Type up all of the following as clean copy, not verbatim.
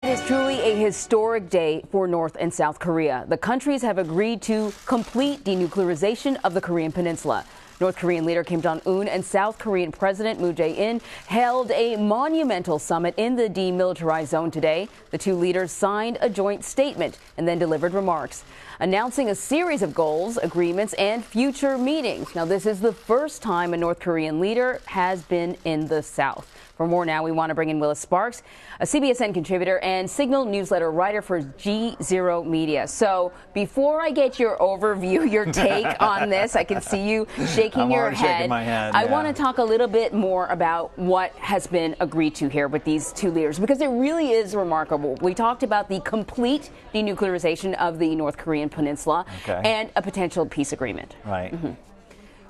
It is truly a historic day for North and South Korea. The countries have agreed to complete denuclearization of the Korean Peninsula. North Korean leader Kim Jong-un and South Korean President Jae-in held a monumental summit in the demilitarized zone today. The two leaders signed a joint statement and then delivered remarks, announcing a series of goals, agreements, and future meetings. Now, this is the first time a North Korean leader has been in the South. For more now, we want to bring in Willis Sparks, a CBSN contributor and Signal newsletter writer for GZERO Media. So before I get your overview, your take on this, I can see you shaking your head. Shaking my head. I want to talk a little bit more about what has been agreed to here with these two leaders, because it really is remarkable. We talked about the complete denuclearization of the North Korean Peninsula and a potential peace agreement. Right.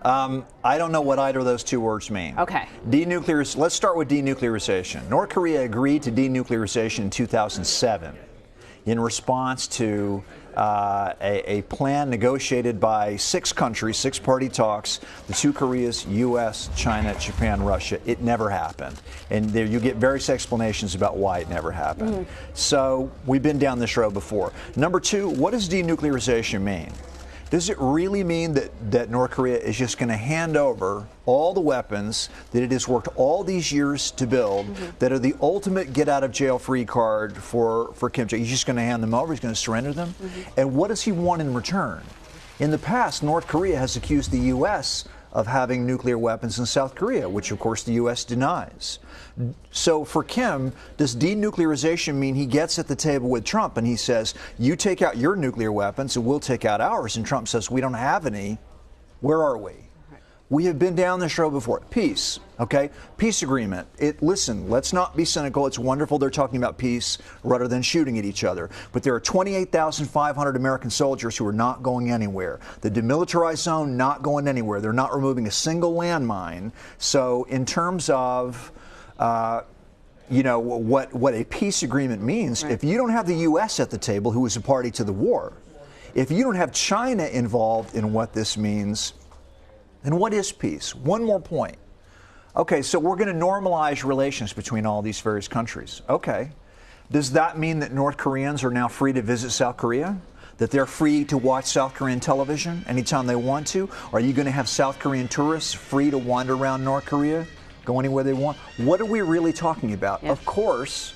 I don't know what either of those two words mean. Okay. Let's start with denuclearization. North Korea agreed to denuclearization in 2007 in response to a plan negotiated by 6 countries, 6-party talks, the 2 Koreas, U.S., China, Japan, Russia. It never happened. And there you get various explanations about why it never happened. So we've been down this road before. Number 2, what does denuclearization mean? Does it really mean that North Korea is just going to hand over all the weapons that it has worked all these years to build that are the ultimate get-out-of-jail-free card for Kim Jong-un? He's just going to hand them over? He's going to surrender them? And what does he want in return? In the past, North Korea has accused the U.S. of having nuclear weapons in South Korea, which, of course, the U.S. denies. So for Kim, does denuclearization mean he gets at the table with Trump and he says, you take out your nuclear weapons and we'll take out ours? And Trump says, we don't have any. Where are we? We have been down this road before. Peace, okay? Peace agreement. Listen, let's not be cynical. It's wonderful they're talking about peace rather than shooting at each other. But there are 28,500 American soldiers who are not going anywhere. The demilitarized zone not going anywhere. They're not removing a single landmine. So in terms of you know, what a peace agreement means, if you don't have the U.S. at the table, who is a party to the war, if you don't have China involved in what this means, then what is peace? One more point. Okay, so we're going to normalize relations between all these various countries. Okay. Does that mean that North Koreans are now free to visit South Korea? That they're free to watch South Korean television anytime they want to? Are you going to have South Korean tourists free to wander around North Korea, go anywhere they want? What are we really talking about? Of course,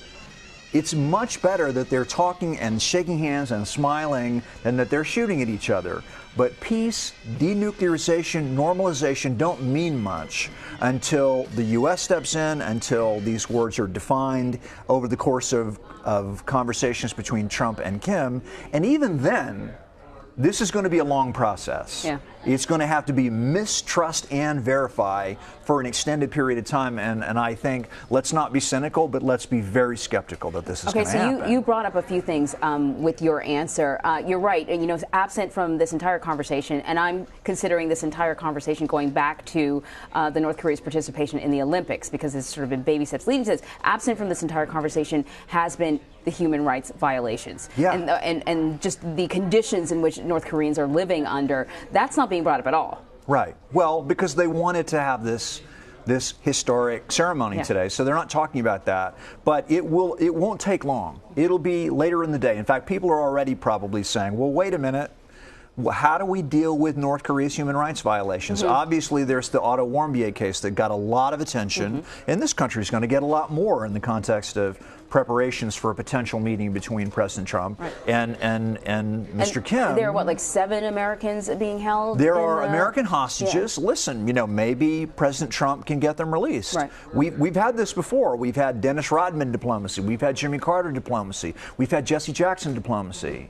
it's much better that they're talking and shaking hands and smiling than that they're shooting at each other. But peace, denuclearization, normalization don't mean much until the U.S. steps in, until these words are defined over the course of conversations between Trump and Kim. And even then, this is going to be a long process. It's going to have to be mistrust and verify for an extended period of time. And I think let's not be cynical, but let's be very skeptical that this is going to happen. Okay, so you brought up a few things with your answer. You're right. You know, absent from this entire conversation, and I'm considering this entire conversation going back to the North Korea's participation in the Olympics, because it's sort of been baby steps leading to this. Absent from this entire conversation has been the human rights violations and just the conditions in which North Koreans are living under. That's not being brought up at all. Right. Well, because they wanted to have this historic ceremony today, so they're not talking about that. But it won't take long. It'll be later in the day. In fact, people are already probably saying, well, wait a minute. How do we deal with North Korea's human rights violations? Obviously, there's the Otto Warmbier case that got a lot of attention, and this country is going to get a lot more in the context of preparations for a potential meeting between President Trump and Mr. Kim. There are, what, like 7 Americans being held? There are American hostages. Listen, you know, maybe President Trump can get them released. We've had this before. We've had Dennis Rodman diplomacy. We've had Jimmy Carter diplomacy. We've had Jesse Jackson diplomacy.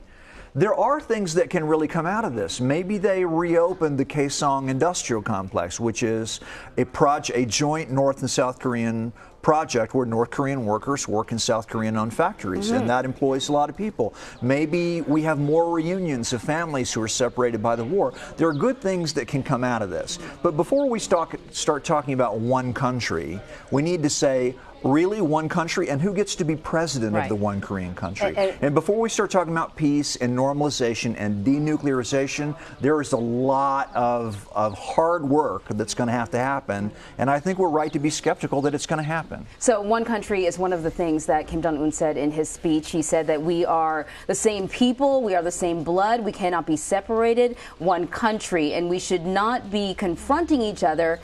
There are things that can really come out of this. Maybe they reopen the Kaesong Industrial Complex, which is a joint North and South Korean project where North Korean workers work in South Korean-owned factories, and that employs a lot of people. Maybe we have more reunions of families who are separated by the war. There are good things that can come out of this. But before we start talking about one country, we need to say, Really, one country? And who gets to be president of the one Korean country? And before we start talking about peace and normalization and denuclearization, there is a lot of hard work that's going to have to happen. And I think we're right to be skeptical that it's going to happen. So one country is one of the things that Kim Jong-un said in his speech. He said that we are the same people, we are the same blood, we cannot be separated, one country, and we should not be confronting each other.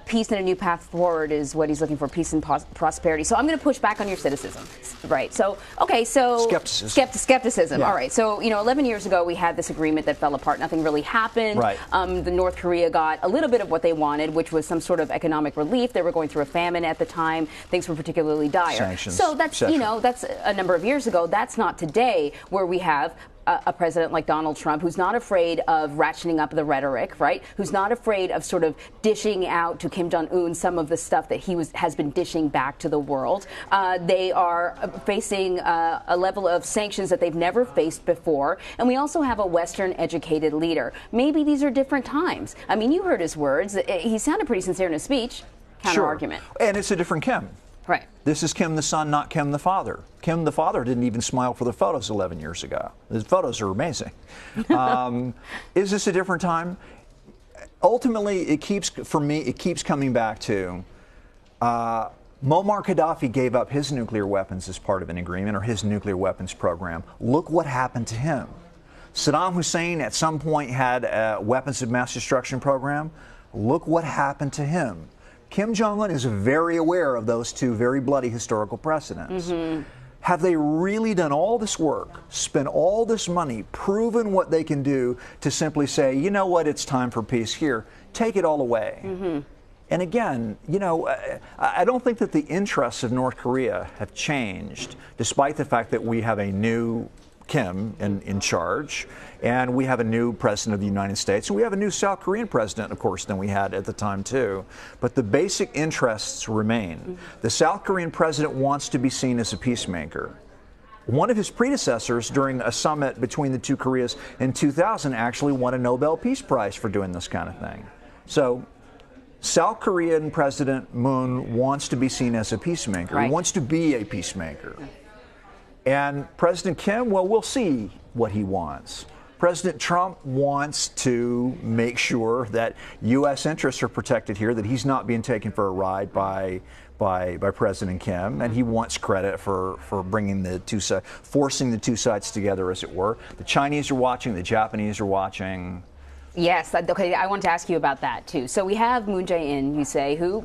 Peace and a new path forward is what he's looking for, peace and prosperity. So I'm going to push back on your cynicism, right? So, okay, so skepticism. Yeah. All right. So, 11 years ago we had this agreement that fell apart. Nothing really happened. Right. The North Korea got a little bit of what they wanted, which was some sort of economic relief. They were going through a famine at the time. Things were particularly dire. Sanctions, so that's that's a number of years ago. That's not today, where we have a president like Donald Trump, who's not afraid of ratcheting up the rhetoric, right? Who's not afraid of sort of dishing out to Kim Jong-un some of the stuff that he has been dishing back to the world. They are facing a level of sanctions that they've never faced before. And we also have a Western-educated leader. Maybe these are different times. I mean, you heard his words. He sounded pretty sincere in his speech. Counter-argument. Sure. And it's a different Kim. Right. This is Kim the son, not Kim the father. Kim the father didn't even smile for the photos 11 years ago. The photos are amazing. Is this a different time? Ultimately, it keeps coming back to Muammar Gaddafi gave up his nuclear weapons as part of an agreement, or his nuclear weapons program. Look what happened to him. Saddam Hussein at some point had a weapons of mass destruction program. Look what happened to him. Kim Jong-un is very aware of those two very bloody historical precedents. Have they really done all this work, spent all this money, proven what they can do to simply say, you know what, it's time for peace here, take it all away? And again, I don't think that the interests of North Korea have changed, despite the fact that we have a new Kim in charge, and we have a new president of the United States, and we have a new South Korean president, of course, than we had at the time too. But the basic interests remain. The South Korean president wants to be seen as a peacemaker. One of his predecessors during a summit between the two Koreas in 2000 actually won a Nobel Peace Prize for doing this kind of thing. So South Korean President Moon wants to be seen as a peacemaker. Right. He wants to be a peacemaker. And President Kim, well, we'll see what he wants. President Trump wants to make sure that U.S. interests are protected here, that he's not being taken for a ride by President Kim, and he wants credit for bringing the two sides, forcing the two sides together, as it were. The Chinese are watching, the Japanese are watching. Yes, okay, I want to ask you about that too. So we have Moon Jae-in, you say, who,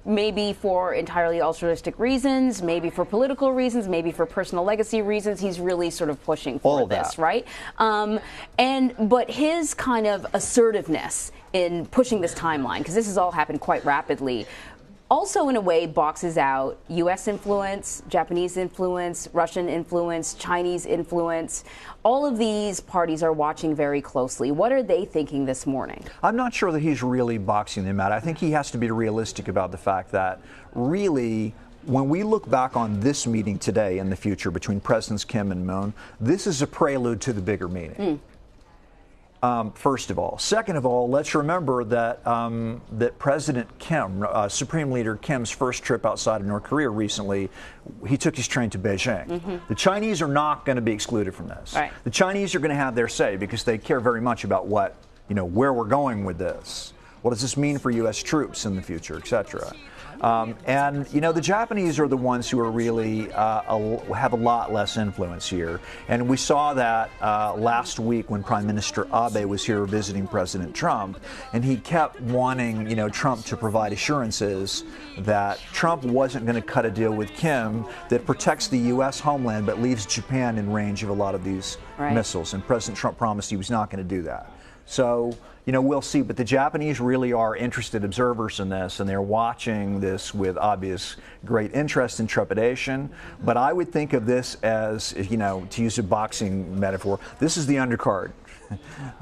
maybe for entirely altruistic reasons, maybe for political reasons, maybe for personal legacy reasons, he's really sort of pushing for this, right? But his kind of assertiveness in pushing this timeline, because this has all happened quite rapidly, also in a way boxes out U.S. influence, Japanese influence, Russian influence, Chinese influence. All of these parties are watching very closely. What are they thinking this morning? I'm not sure that he's really boxing them out. I think he has to be realistic about the fact that really, when we look back on this meeting today and the future between Presidents Kim and Moon, this is a prelude to the bigger meeting. First of all. Second of all, let's remember that that President Kim, Supreme Leader Kim's first trip outside of North Korea recently, he took his train to Beijing. The Chinese are not going to be excluded from this. Right. The Chinese are going to have their say because they care very much about what, where we're going with this. What does this mean for U.S. troops in the future, et cetera? The Japanese are the ones who are really have a lot less influence here. And we saw that last week when Prime Minister Abe was here visiting President Trump, and he kept wanting, Trump to provide assurances that Trump wasn't going to cut a deal with Kim that protects the U.S. homeland but leaves Japan in range of a lot of these missiles. And President Trump promised he was not going to do that. So, we'll see. But the Japanese really are interested observers in this, and they're watching this with obvious great interest and trepidation. But I would think of this as, to use a boxing metaphor, this is the undercard.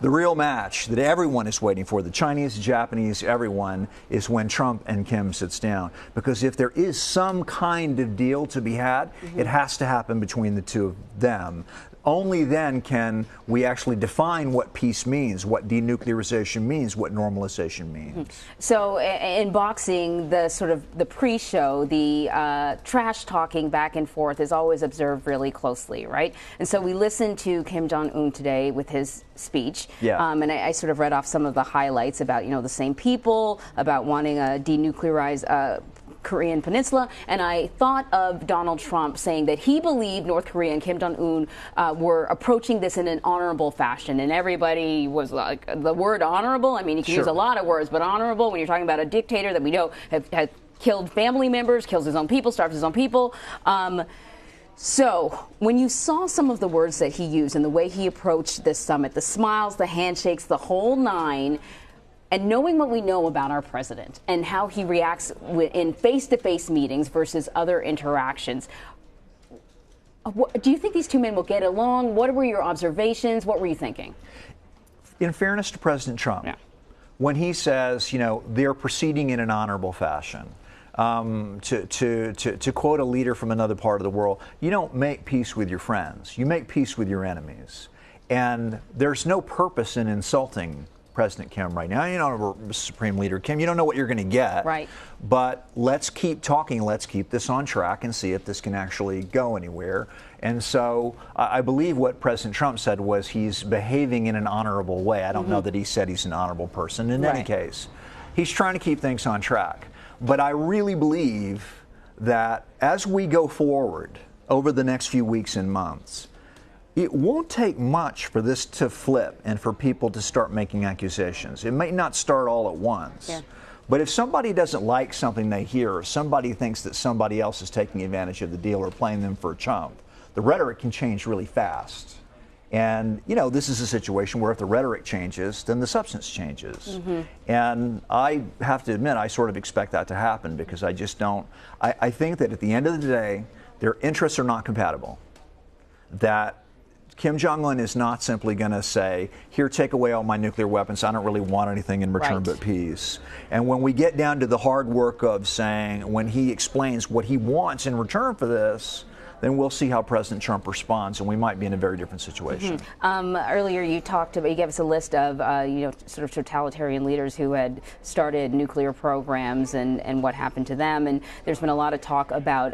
The real match that everyone is waiting for, the Chinese, the Japanese, everyone, is when Trump and Kim sits down. Because if there is some kind of deal to be had, it has to happen between the two of them. only then can we actually define what peace means, what denuclearization means, what normalization means. So in boxing, the sort of the pre-show, the trash talking back and forth is always observed really closely, right? And so we listened to Kim Jong-un today with his speech, and I sort of read off some of the highlights about, you know, the same people, about wanting a denuclearize Korean Peninsula, and I thought of Donald Trump saying that he believed North Korea and Kim Jong-un were approaching this in an honorable fashion, and everybody was like, the word honorable, I mean, you can use a lot of words, but honorable when you're talking about a dictator that we know have killed family members, kills his own people, starves his own people. So when you saw some of the words that he used and the way he approached this summit, the smiles, the handshakes, the whole nine, and knowing what we know about our president and how he reacts in face-to-face meetings versus other interactions, do you think these two men will get along? What were your observations? What were you thinking? In fairness to President Trump, when he says, you know, they're proceeding in an honorable fashion, to quote a leader from another part of the world, you don't make peace with your friends. You make peace with your enemies. And there's no purpose in insulting President Kim right now. You know, Supreme Leader Kim, you don't know what you're going to get. Right. But let's keep talking. Let's keep this on track and see if this can actually go anywhere. And so I believe what President Trump said was he's behaving in an honorable way. I don't know that he said he's an honorable person. In any case, he's trying to keep things on track. But I really believe that as we go forward over the next few weeks and months, it won't take much for this to flip and for people to start making accusations. It may not start all at once. But if somebody doesn't like something they hear, or somebody thinks that somebody else is taking advantage of the deal or playing them for a chump, the rhetoric can change really fast. And, you know, this is a situation where if the rhetoric changes, then the substance changes. And I have to admit, I sort of expect that to happen because I just don't. I think that at the end of the day, their interests are not compatible. That Kim Jong-un is not simply going to say, here, take away all my nuclear weapons. I don't really want anything in return but peace. And when we get down to the hard work of saying, when he explains what he wants in return for this, then we'll see how President Trump responds, and we might be in a very different situation. Earlier, you talked about, you gave us a list of, you know, sort of totalitarian leaders who had started nuclear programs and what happened to them. And there's been a lot of talk about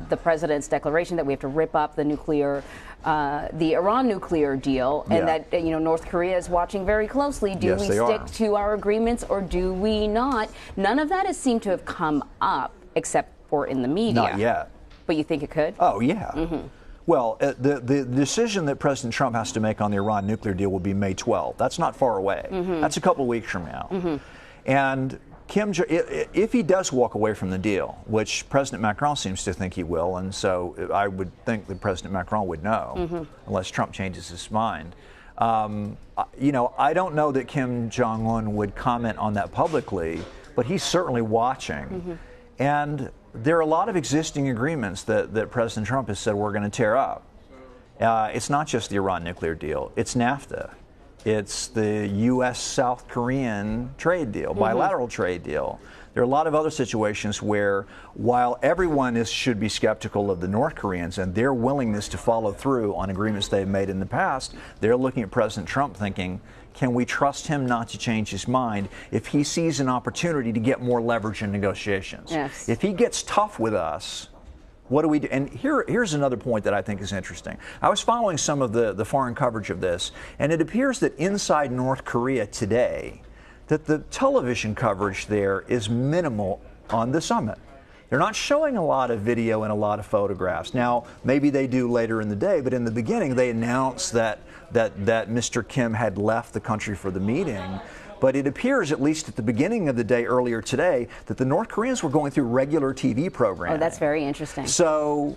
the president's declaration that we have to rip up the nuclear, the Iran nuclear deal, and that, you know, North Korea is watching very closely. Do we stick to our agreements or do we not? None of that has seemed to have come up except for in the media. Not yet. But you think it could? Oh, yeah. Well, the decision that President Trump has to make on the Iran nuclear deal will be May 12th. That's not far away. That's a couple of weeks from now. And Kim, if he does walk away from the deal, which President Macron seems to think he will, and so I would think that President Macron would know, unless Trump changes his mind. You know, I don't know that Kim Jong-un would comment on that publicly, but he's certainly watching. And there are a lot of existing agreements that President Trump has said we're going to tear up. It's not just the Iran nuclear deal. It's NAFTA. It's the U.S.-South Korean trade deal, bilateral trade deal. There are a lot of other situations where, while everyone should be skeptical of the North Koreans and their willingness to follow through on agreements they've made in the past, they're looking at President Trump thinking, can we trust him not to change his mind if he sees an opportunity to get more leverage in negotiations? If he gets tough with us, what do we do? And here's another point that I think is interesting. I was following some of the foreign coverage of this, and it appears that inside North Korea today, that the television coverage there is minimal on the summit. They're not showing a lot of video and a lot of photographs. Now, maybe they do later in the day, but in the beginning they announced that Mr. Kim had left the country for the meeting. But it appears, at least at the beginning of the day earlier today, that the North Koreans were going through regular TV programming. Oh, that's very interesting. So,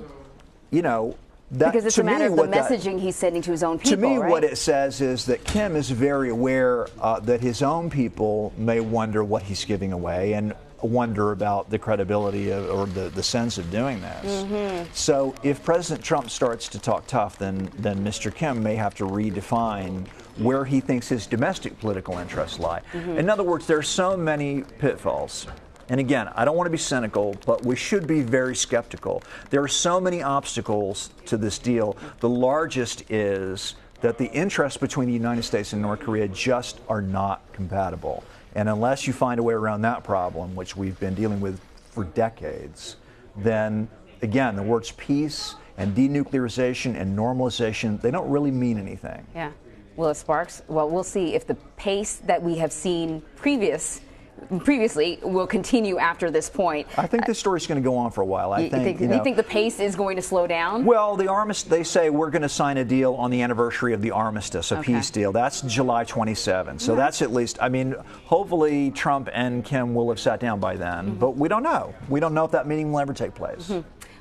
you know, that, because it's a matter of the messaging he's sending to his own people. To me, right? what it says is that Kim is very aware that his own people may wonder what he's giving away and wonder about the credibility of, or the sense of doing this. So if President Trump starts to talk tough, then Mr. Kim may have to redefine where he thinks his domestic political interests lie. In other words, there are so many pitfalls and again, I don't want to be cynical, but we should be very skeptical. There are so many obstacles to this deal. The largest is that the interests between the United States and North Korea just are not compatible. And unless you find a way around that problem, which we've been dealing with for decades, then again, the words peace and denuclearization and normalization, they don't really mean anything. Yeah. Willis Sparks, well, we'll see if the pace that we have seen previously will continue after this point. I think this story's going to go on for a while. You think the pace is going to slow down? Well, they say we're going to sign a deal on the anniversary of the armistice, a peace deal. That's July 27. So that's at least, I mean, hopefully Trump and Kim will have sat down by then, but we don't know. We don't know if that meeting will ever take place.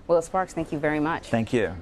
Willis Sparks, thank you very much. Thank you.